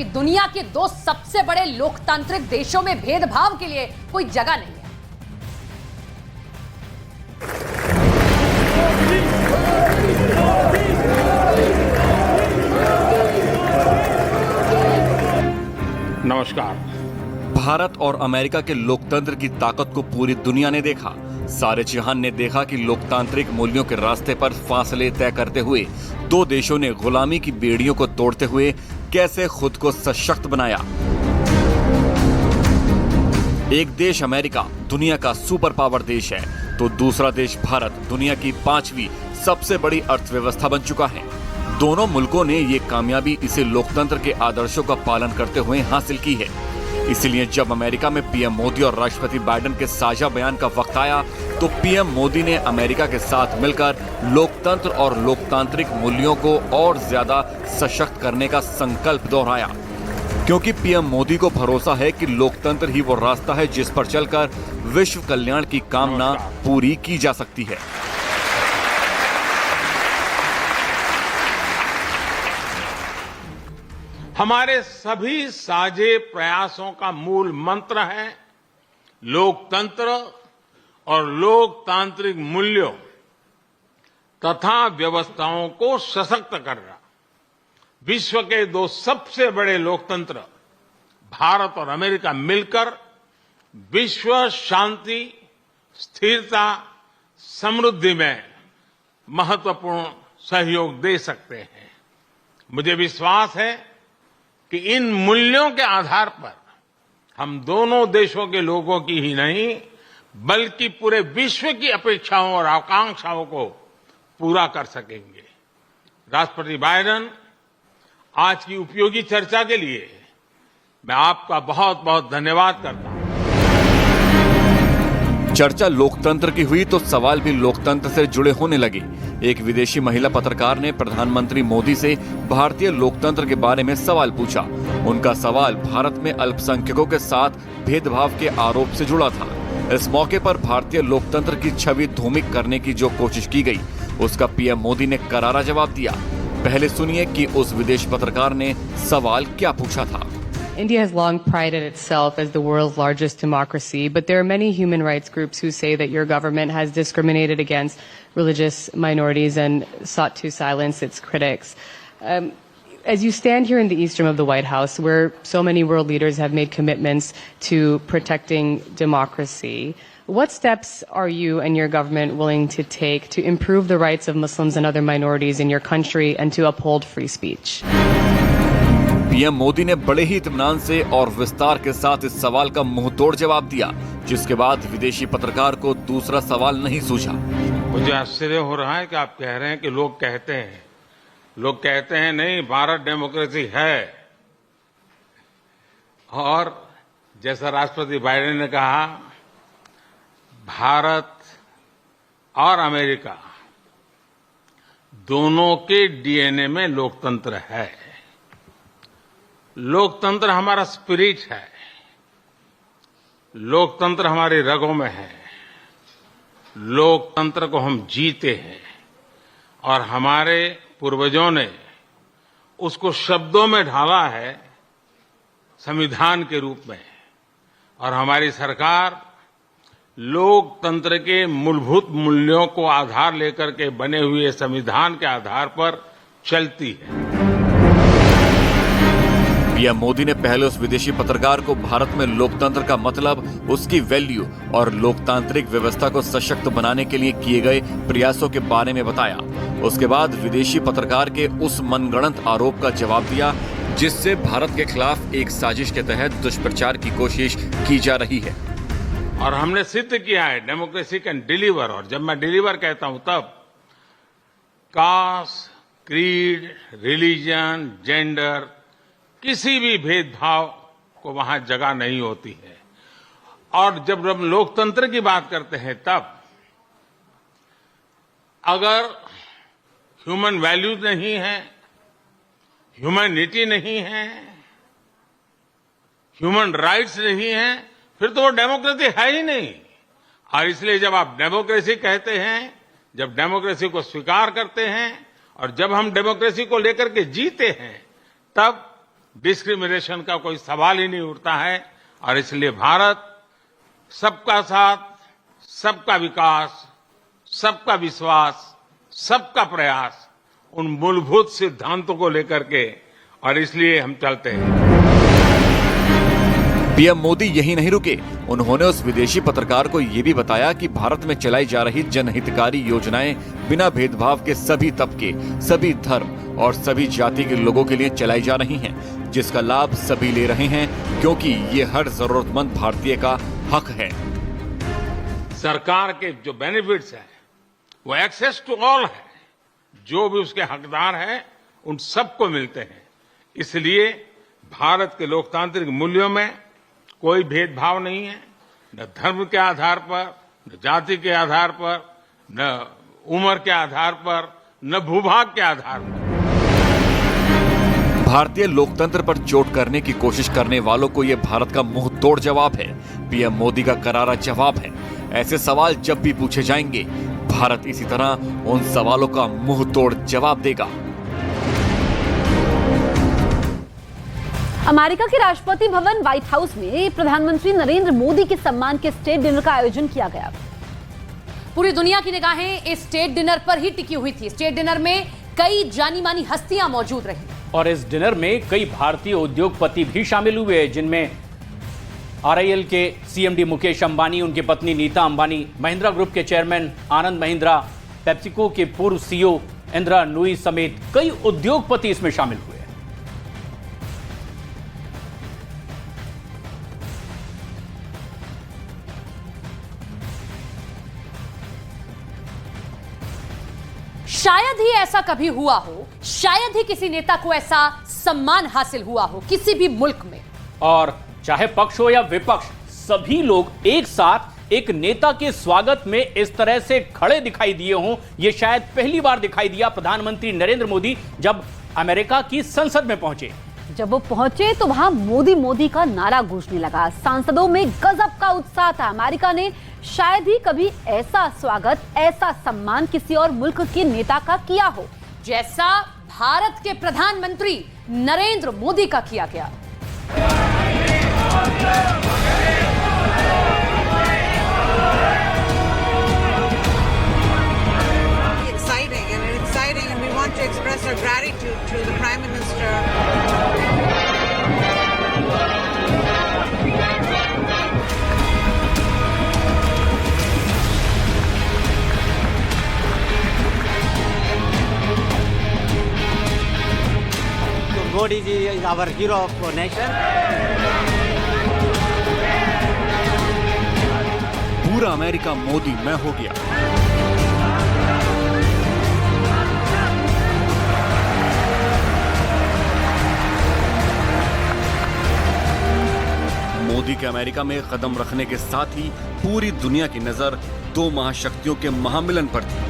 कि दुनिया के दो सबसे बड़े लोकतांत्रिक देशों में भेदभाव के लिए कोई जगह नहीं है। नमस्कार। भारत और अमेरिका के लोकतंत्र की ताकत को पूरी दुनिया ने देखा। सारे जहान ने देखा कि लोकतांत्रिक मूल्यों के रास्ते पर फासले तय करते हुए दो देशों ने गुलामी की बेड़ियों को तोड़ते हुए कैसे खुद को सशक्त बनाया। एक देश अमेरिका दुनिया का सुपर पावर देश है, तो दूसरा देश भारत दुनिया की 5वीं सबसे बड़ी अर्थव्यवस्था बन चुका है। दोनों मुल्कों ने ये कामयाबी इसे लोकतंत्र के आदर्शों का पालन करते हुए हासिल की है। इसलिए जब अमेरिका में पीएम मोदी और राष्ट्रपति बाइडेन के साझा बयान का वक्त आया, तो पीएम मोदी ने अमेरिका के साथ मिलकर लोकतंत्र और लोकतांत्रिक मूल्यों को और ज्यादा सशक्त करने का संकल्प दोहराया। क्योंकि पीएम मोदी को भरोसा है कि लोकतंत्र ही वो रास्ता है जिस पर चलकर विश्व कल्याण की कामना पूरी की जा सकती है। हमारे सभी साझे प्रयासों का मूल मंत्र है लोकतंत्र और लोकतांत्रिक मूल्यों तथा व्यवस्थाओं को सशक्त करना। विश्व के दो सबसे बड़े लोकतंत्र भारत और अमेरिका मिलकर विश्व शांति, स्थिरता, समृद्धि में महत्वपूर्ण सहयोग दे सकते हैं। मुझे विश्वास है कि इन मूल्यों के आधार पर हम दोनों देशों के लोगों की ही नहीं बल्कि पूरे विश्व की अपेक्षाओं और आकांक्षाओं को पूरा कर सकेंगे। राष्ट्रपति बाइडेन, आज की उपयोगी चर्चा के लिए मैं आपका बहुत बहुत धन्यवाद करता हूं। चर्चा लोकतंत्र की हुई तो सवाल भी लोकतंत्र से जुड़े होने लगे। एक विदेशी महिला पत्रकार ने प्रधानमंत्री मोदी से भारतीय लोकतंत्र के बारे में सवाल पूछा। उनका सवाल भारत में अल्पसंख्यकों के साथ भेदभाव के आरोप से जुड़ा था। इस मौके पर भारतीय लोकतंत्र की छवि धूमिल करने की जो कोशिश की गई, उसका पीएम मोदी ने करारा जवाब दिया। पहले सुनिए कि उस विदेशी पत्रकार ने सवाल क्या पूछा था। India has long prided itself as the world's largest democracy, but there are many human rights groups who say that your government has discriminated against religious minorities and sought to silence its critics. As you stand here in the east room of the White House, where so many world leaders have made commitments to protecting democracy, what steps are you and your government willing to take to improve the rights of Muslims and other minorities in your country and to uphold free speech? PM Modi ने बड़े ही इत्मीनान से और विस्तार के साथ इस सवाल का मुंहतोड़ जवाब दिया, जिसके बाद विदेशी पत्रकार को दूसरा सवाल नहीं सूझा। मुझे आश्चर्य हो रहा है कि आप कह रहे हैं कि लोग कहते हैं नहीं, भारत डेमोक्रेसी है। और जैसा राष्ट्रपति बाइडेन ने कहा, भारत और अमेरिका दोनों के डीएनए में लोकतंत्र है। लोकतंत्र हमारा स्पिरिट है, लोकतंत्र हमारी रगों में है। लोकतंत्र को हम जीते हैं और हमारे पूर्वजों ने उसको शब्दों में ढाला है संविधान के रूप में। और हमारी सरकार लोकतंत्र के मूलभूत मूल्यों को आधार लेकर के बने हुए संविधान के आधार पर चलती है। पीएम मोदी ने पहले उस विदेशी पत्रकार को भारत में लोकतंत्र का मतलब, उसकी वैल्यू और लोकतांत्रिक व्यवस्था को सशक्त बनाने के लिए किए गए प्रयासों के बारे में बताया। उसके बाद विदेशी पत्रकार के उस मनगढ़ंत आरोप का जवाब दिया, जिससे भारत के खिलाफ एक साजिश के तहत दुष्प्रचार की कोशिश की जा रही है। और हमने सिद्ध किया है डेमोक्रेसी कैन डिलीवर। और जब मैं डिलीवर कहता हूं तब कास्ट, क्रीड, रिलीजन, जेंडर, किसी भी भेदभाव को वहां जगह नहीं होती है। और जब हम लोकतंत्र की बात करते हैं तब अगर ह्यूमन वैल्यूज नहीं है, ह्यूमैनिटी नहीं है, ह्यूमन राइट्स नहीं है, फिर तो वो डेमोक्रेसी है ही नहीं। और इसलिए जब आप डेमोक्रेसी कहते हैं, जब डेमोक्रेसी को स्वीकार करते हैं और जब हम डेमोक्रेसी को लेकर के जीते हैं, तब डिस्क्रिमिनेशन का कोई सवाल ही नहीं उठता है और इसलिए भारत सबका साथ, सबका विकास, सबका विश्वास, सबका प्रयास, उन मूलभूत सिद्धांतों को लेकर के, और इसलिए हम चलते हैं। पीएम मोदी यही नहीं रुके, उन्होंने उस विदेशी पत्रकार को ये भी बताया कि भारत में चलाई जा रही जनहितकारी योजनाएं बिना भेदभाव के सभी तबके, सभी धर्म और सभी जाति के लोगों के लिए चलाई जा रही हैं, जिसका लाभ सभी ले रहे हैं क्योंकि ये हर जरूरतमंद भारतीय का हक है। सरकार के जो बेनिफिट्स हैं वो एक्सेस टू ऑल है, जो भी उसके हकदार हैं उन सबको मिलते हैं। इसलिए भारत के लोकतांत्रिक मूल्यों में कोई भेदभाव नहीं है, न धर्म के आधार पर, न जाति के आधार पर, न उम्र के आधार पर, न भूभाग के आधार पर। भारतीय लोकतंत्र पर चोट करने की कोशिश करने वालों को यह भारत का मुंह तोड़ जवाब है, पीएम मोदी का करारा जवाब है। ऐसे सवाल जब भी पूछे जाएंगे, भारत इसी तरह उन सवालों का मुंह तोड़ जवाब देगा। अमेरिका के राष्ट्रपति भवन व्हाइट हाउस में प्रधानमंत्री नरेंद्र मोदी के सम्मान के स्टेट डिनर का आयोजन किया गया। पूरी दुनिया की निगाहें इस स्टेट डिनर पर ही टिकी हुई थी। स्टेट डिनर में कई जानी मानी हस्तियां मौजूद रही और इस डिनर में कई भारतीय उद्योगपति भी शामिल हुए, जिनमें आरआईएल के सीएमडी मुकेश अंबानी, उनकी पत्नी नीता अंबानी, महिंद्रा ग्रुप के चेयरमैन आनंद महिंद्रा, पेप्सिको के पूर्व सीईओ इंदिरा नूई समेत कई उद्योगपति इसमें शामिल हुए। शायद ही ऐसा कभी हुआ हो, शायद ही किसी नेता को ऐसा सम्मान हासिल हुआ हो किसी भी मुल्क में। और चाहे पक्ष हो या विपक्ष, सभी लोग एक साथ एक नेता के स्वागत में इस तरह से खड़े दिखाई दिए हों, यह शायद पहली बार दिखाई दिया प्रधानमंत्री नरेंद्र मोदी जब अमेरिका की संसद में पहुंचे। जब वो पहुंचे तो वहां मोदी मोदी का नारा गूंजने लगा। सांसदों में गजब का उत्साह था। अमेरिका ने शायद ही कभी ऐसा स्वागत, ऐसा सम्मान किसी और मुल्क के नेता का किया हो जैसा भारत के प्रधानमंत्री नरेंद्र मोदी का किया गया। Exciting and we want to express our gratitude to the Prime Minister. Modi ji is our hero of our nation. पूरा अमेरिका मोदी मैं हो गया। मोदी के अमेरिका में कदम रखने के साथ ही पूरी दुनिया की नजर दो महाशक्तियों के महामिलन पर थी।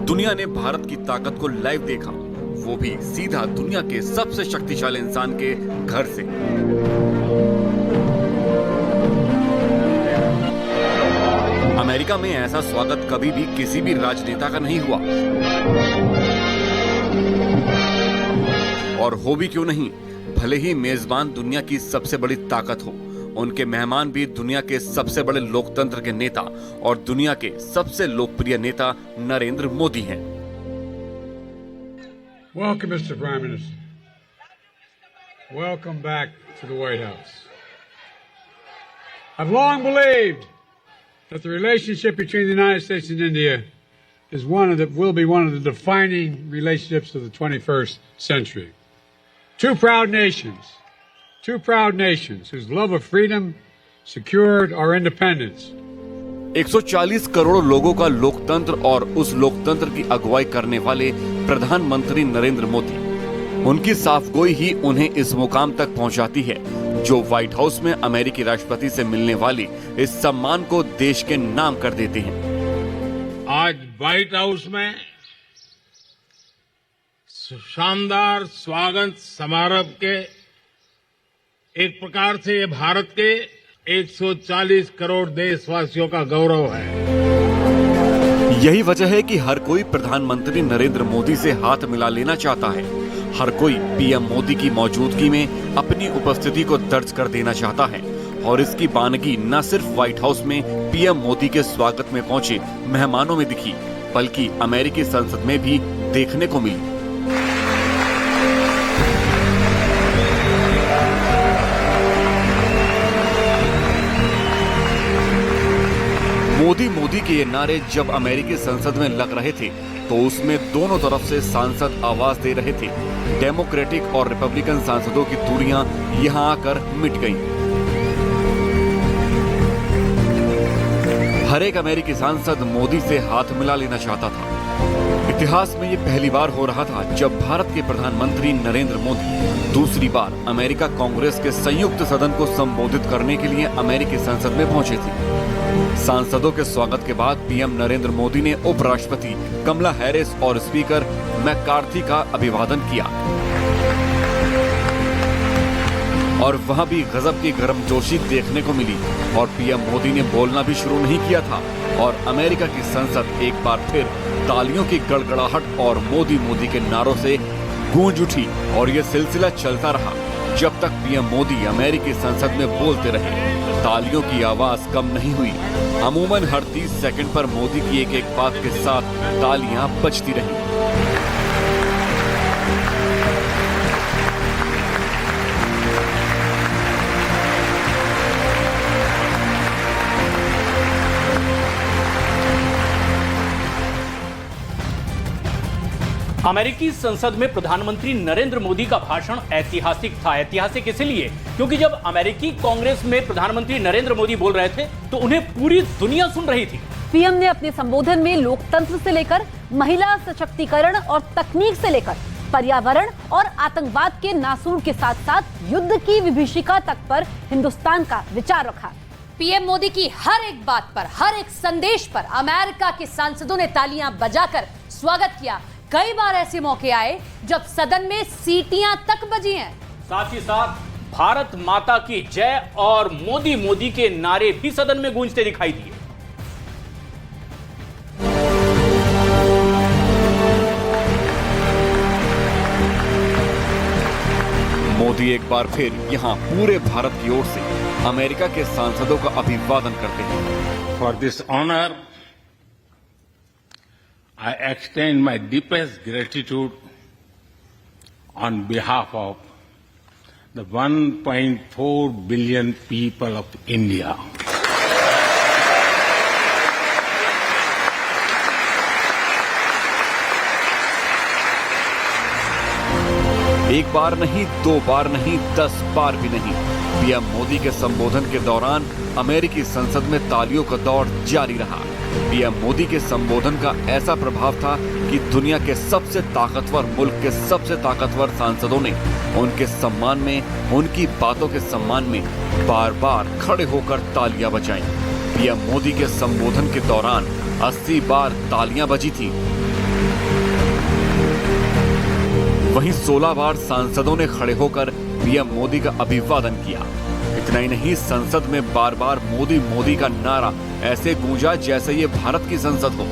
दुनिया ने भारत की ताकत को लाइव देखा, वो भी सीधा दुनिया के सबसे शक्तिशाली इंसान के घर से। अमेरिका में ऐसा स्वागत कभी भी किसी भी राजनेता का नहीं हुआ, और हो भी क्यों नहीं। भले ही मेजबान दुनिया की सबसे बड़ी ताकत हो, उनके मेहमान भी दुनिया के सबसे बड़े लोकतंत्र के नेता और दुनिया के सबसे लोकप्रिय नेता नरेंद्र मोदी हैं। Welcome, Mr. Prime Minister. Welcome back to the White House. I've long believed that the relationship between the United States and India is will be one of the defining relationships of the 21st century. Two proud nations whose love of freedom secured our independence. 140 crore लोगों का लोकतंत्र और उस लोकतंत्र की अगुवाई करने वाले प्रधानमंत्री नरेंद्र मोदी, उनकी साफगोई ही उन्हें इस मुकाम तक पहुंचाती है जो व्हाइट हाउस में अमेरिकी राष्ट्रपति से मिलने वाली इस सम्मान को देश के नाम कर देते हैं। आज व्हाइट हाउस में शानदार स्वागत समारोह के एक प्रकार से ये भारत के 140 करोड़ देशवासियों का गौरव है। यही वजह है कि हर कोई प्रधानमंत्री नरेंद्र मोदी से हाथ मिला लेना चाहता है। हर कोई पीएम मोदी की मौजूदगी में अपनी उपस्थिति को दर्ज कर देना चाहता है और इसकी बानगी न सिर्फ व्हाइट हाउस में पीएम मोदी के स्वागत में पहुंचे मेहमानों में दिखी, बल्कि अमेरिकी संसद में भी देखने को मिली। मोदी मोदी के ये नारे जब अमेरिकी संसद में लग रहे थे तो उसमें दोनों तरफ से सांसद आवाज दे रहे थे। डेमोक्रेटिक और रिपब्लिकन सांसदों की दूरियां यहां आकर मिट गईं। हर एक अमेरिकी सांसद मोदी से हाथ मिला लेना चाहता था। इतिहास में ये पहली बार हो रहा था जब भारत के प्रधानमंत्री नरेंद्र मोदी दूसरी बार अमेरिका कांग्रेस के संयुक्त सदन को संबोधित करने के लिए अमेरिकी संसद में पहुंचे थे। सांसदों के स्वागत के बाद पीएम नरेंद्र मोदी ने उपराष्ट्रपति कमला हैरिस और स्पीकर मैकार्थी का अभिवादन किया और वहां भी गजब की गर्मजोशी देखने को मिली और पीएम मोदी ने बोलना भी शुरू नहीं किया था और अमेरिका की संसद एक बार फिर तालियों की गड़गड़ाहट और मोदी मोदी के नारों से गूंज उठी और ये सिलसिला चलता रहा जब तक पीएम मोदी अमेरिकी संसद में बोलते रहे। तालियों की आवाज कम नहीं हुई। अमूमन हर 30 सेकंड पर मोदी की एक एक बात के साथ तालियां बजती रहीं। अमेरिकी संसद में प्रधानमंत्री नरेंद्र मोदी का भाषण ऐतिहासिक था। ऐतिहासिक इसलिए क्योंकि जब अमेरिकी कांग्रेस में प्रधानमंत्री नरेंद्र मोदी बोल रहे थे तो उन्हें पूरी दुनिया सुन रही थी। पीएम ने अपने संबोधन में लोकतंत्र से लेकर महिला सशक्तिकरण और तकनीक से लेकर पर्यावरण और आतंकवाद के नासूर के साथ साथ युद्ध की विभीषिका तक पर हिंदुस्तान का विचार रखा। पीएम मोदी की हर एक बात पर, हर एक संदेश पर अमेरिका के सांसदों ने तालियां बजाकर स्वागत किया। कई बार ऐसे मौके आए जब सदन में सीटियां तक बजी हैं। साथ ही साथ भारत माता की जय और मोदी मोदी के नारे भी सदन में गूंजते दिखाई दिए। मोदी एक बार फिर यहाँ पूरे भारत की ओर से अमेरिका के सांसदों का अभिवादन करते हैं। For this honour I extend my deepest gratitude on behalf of the 1.4 billion people of India. एक बार नहीं, 2 बार नहीं, 10 बार भी नहीं। पीएम मोदी के संबोधन के दौरान अमेरिकी संसद में तालियों का दौर जारी रहा। पीएम मोदी के संबोधन का ऐसा प्रभाव था कि दुनिया के सबसे ताकतवर मुल्क के सबसे ताकतवर सांसदों ने उनके सम्मान में, उनकी बातों के सम्मान में बार बार खड़े होकर तालियां बजाईं। पीएम मोदी के संबोधन के दौरान 80 बार तालियां बजी थी। वहीं 16 बार सांसदों ने खड़े होकर पीएम मोदी का अभिवादन किया। इतना ही नहीं, संसद में बार बार मोदी मोदी का नारा ऐसे गूंजा जैसे ये भारत की संसद हो।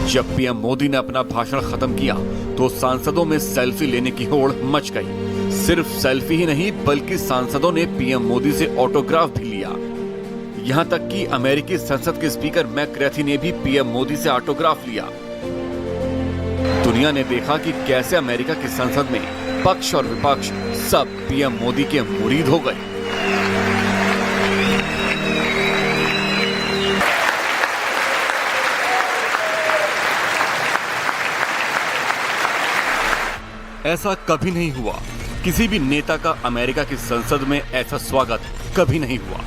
जब पीएम मोदी ने अपना भाषण खत्म किया तो सांसदों में सेल्फी लेने की होड़ मच गई। सिर्फ सेल्फी ही नहीं बल्कि सांसदों ने पीएम मोदी से ऑटोग्राफ भी लिया। यहां तक कि अमेरिकी संसद के स्पीकर मैकार्थी ने भी पीएम मोदी से ऑटोग्राफ लिया। दुनिया ने देखा कि कैसे अमेरिका की संसद में पक्ष और विपक्ष सब पीएम मोदी के मुरीद हो गए। ऐसा कभी नहीं हुआ। किसी भी नेता का अमेरिका की संसद में ऐसा स्वागत कभी नहीं हुआ।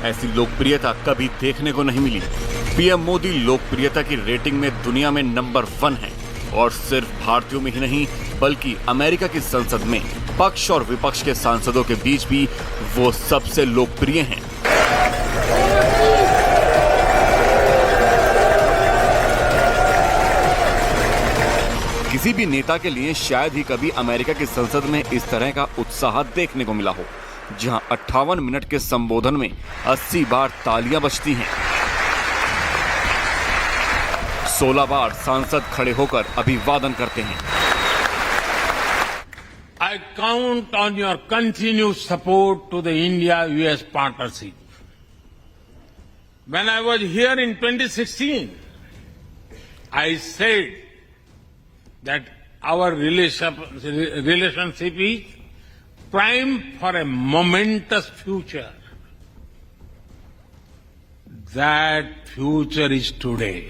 ऐसी लोकप्रियता कभी देखने को नहीं मिली। पीएम मोदी लोकप्रियता की रेटिंग में दुनिया में नंबर 1 है और सिर्फ भारतीयों में ही नहीं बल्कि अमेरिका की संसद में पक्ष और विपक्ष के सांसदों के बीच भी वो सबसे लोकप्रिय हैं। किसी भी नेता के लिए शायद ही कभी अमेरिका की संसद में इस तरह का उत्साह देखने को मिला हो, जहां 58 मिनट के संबोधन में 80 बार तालियां बजती हैं। 16 बार सांसद खड़े होकर अभिवादन करते हैं। I count on your continued support to the India-US partnership. When I was here in 2016, I said that our relationship is primed for a momentous future. That future is today.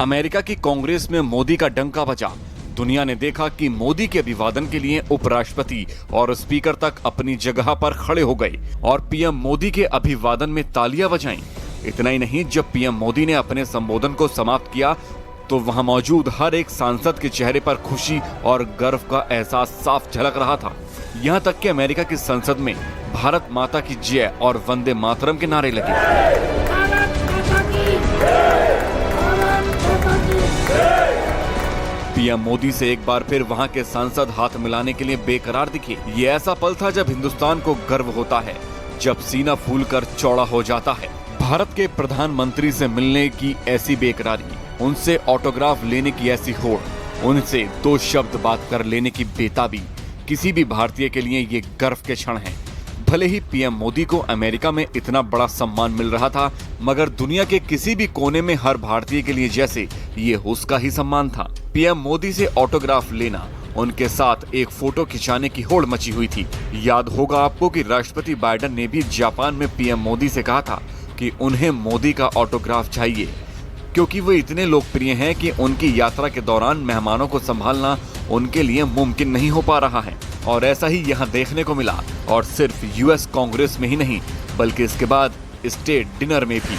America की कांग्रेस में मोदी का डंका बजा। दुनिया ने देखा कि मोदी के अभिवादन के लिए उपराष्ट्रपति और स्पीकर तक अपनी जगह पर खड़े हो गए और पीएम मोदी के अभिवादन में तालियां बजाईं। इतना ही नहीं, जब पीएम मोदी ने अपने संबोधन को समाप्त किया तो वहां मौजूद हर एक सांसद के चेहरे पर खुशी और गर्व का एहसास साफ झलक रहा था। यहां तक कि अमेरिका की संसद में भारत माता की जय और वंदे मातरम के नारे लगे। पीएम मोदी से एक बार फिर वहां के सांसद हाथ मिलाने के लिए बेकरार दिखे। ये ऐसा पल था जब हिंदुस्तान को गर्व होता है, जब सीना फूलकर चौड़ा हो जाता है। भारत के प्रधानमंत्री से मिलने की ऐसी बेकरारी, उनसे ऑटोग्राफ लेने की ऐसी होड़, उनसे 2 शब्द बात कर लेने की बेताबी, किसी भी भारतीय के लिए ये गर्व के क्षण हैं। भले ही पीएम मोदी को अमेरिका में इतना बड़ा सम्मान मिल रहा था, मगर दुनिया के किसी भी कोने में हर भारतीय के लिए जैसे ये उसका ही सम्मान था। पीएम मोदी से ऑटोग्राफ लेना, उनके साथ एक फोटो खिंचाने की होड़ मची हुई थी। याद होगा आपको कि राष्ट्रपति बाइडेन ने भी जापान में पीएम मोदी से कहा था कि उन्हें मोदी का ऑटोग्राफ चाहिए, क्योंकि वो इतने लोकप्रिय हैं कि उनकी यात्रा के दौरान मेहमानों को संभालना उनके लिए मुमकिन नहीं हो पा रहा है। और ऐसा ही यहाँ देखने को मिला, और सिर्फ यूएस कांग्रेस में ही नहीं बल्कि इसके बाद स्टेट डिनर में भी।